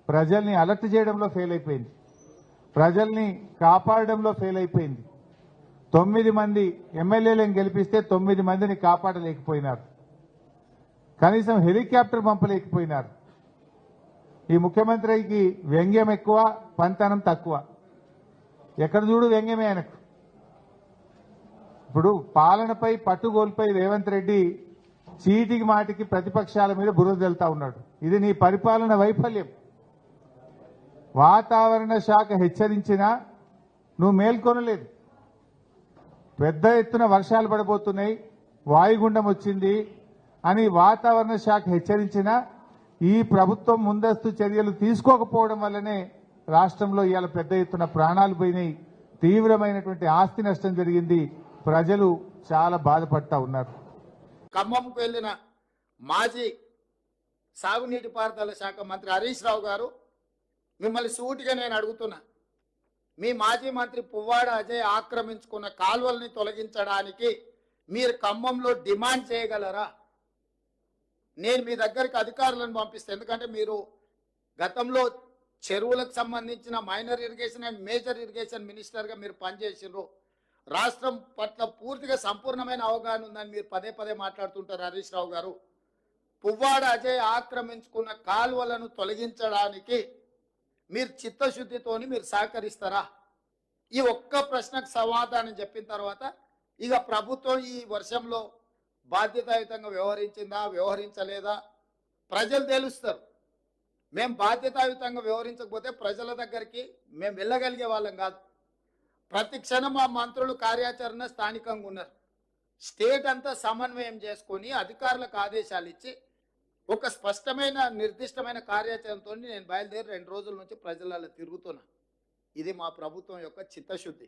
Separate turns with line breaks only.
ప్రజల్ని అలర్ట్ చేయడంలో ఫెయిల్ అయిపోయింది, ప్రజల్ని కాపాడడంలో ఫెయిల్ అయిపోయింది. 9 మంది ఎమ్మెల్యేలను గెలిపిస్తే 9 మందిని కాపాడలేకపోయినారు, కనీసం హెలికాప్టర్ పంపలేకపోయినారు. ఈ ముఖ్యమంత్రికి వ్యంగ్యం ఎక్కువ, పంతనం తక్కువ. ఎక్కడ చూడు వ్యంగ్యమే ఆయనకు. ఇప్పుడు పాలనపై పట్టుగోల్పై రేవంత్ రెడ్డి చీటికి మాటికి ప్రతిపక్షాల మీద బురద జల్లుతా ఉన్నాడు. ఇది నీ పరిపాలన వైఫల్యం. వాతావరణ శాఖ హెచ్చరించినా నువ్వు మేల్కొనలేదు. పెద్ద ఎత్తున వర్షాలు పడబోతున్నాయి, వాయుగుండం వచ్చింది అని వాతావరణ శాఖ హెచ్చరించినా ఈ ప్రభుత్వం ముందస్తు చర్యలు తీసుకోకపోవడం వల్లనే రాష్ట్రంలో ఇవాళ పెద్ద ఎత్తున ప్రాణాలు పోయినాయి, తీవ్రమైనటువంటి ఆస్తి నష్టం జరిగింది, ప్రజలు చాలా బాధపడతా ఉన్నారు.
ఖమ్మంకు వెళ్లిన మాజీ సాగునీటి పారుదల శాఖ మంత్రి హరీష్ రావు గారు, మిమ్మల్ని సూటిగా నేను అడుగుతున్నా, మీ మాజీ మంత్రి పువ్వాడ అజయ్ ఆక్రమించుకున్న కాల్వల్ని తొలగించడానికి మీరు ఖమ్మంలో డిమాండ్ చేయగలరా? నేను మీ దగ్గరికి అధికారులను పంపిస్తాను. ఎందుకంటే మీరు గతంలో చెరువులకు సంబంధించిన minor irrigation and major irrigation మినిస్టర్గా మీరు పనిచేసిండ్రు. రాష్ట్రం పట్ల పూర్తిగా సంపూర్ణమైన అవగాహన ఉందని మీరు పదే పదే మాట్లాడుతుంటారు హరీష్ రావు గారు. పువ్వాడ అజయ్ ఆక్రమించుకున్న కాలువలను తొలగించడానికి మీరు చిత్తశుద్ధితోని మీరు సహకరిస్తారా? ఈ ఒక్క ప్రశ్నకు సమాధానం చెప్పిన తర్వాత ఇక ప్రభుత్వం ఈ వర్షంలో బాధ్యతాయుతంగా వ్యవహరించిందా వ్యవహరించలేదా ప్రజలు తెలుస్తారు. మేము బాధ్యతాయుతంగా వ్యవహరించకపోతే ప్రజల దగ్గరికి మేము వెళ్ళగలిగే వాళ్ళం కాదు. ప్రతి క్షణం మా మంత్రులు కార్యాచరణ స్థానికంగా ఉన్నారు. స్టేట్ అంతా సమన్వయం చేసుకొని అధికారులకు ఆదేశాలు ఇచ్చి ఒక స్పష్టమైన నిర్దిష్టమైన కార్యాచరణతో నేను బయలుదేరి 2 రోజుల నుంచి ప్రజలలో తిరుగుతున్నా. ఇది మా ప్రభుత్వం యొక్క చిత్తశుద్ధి.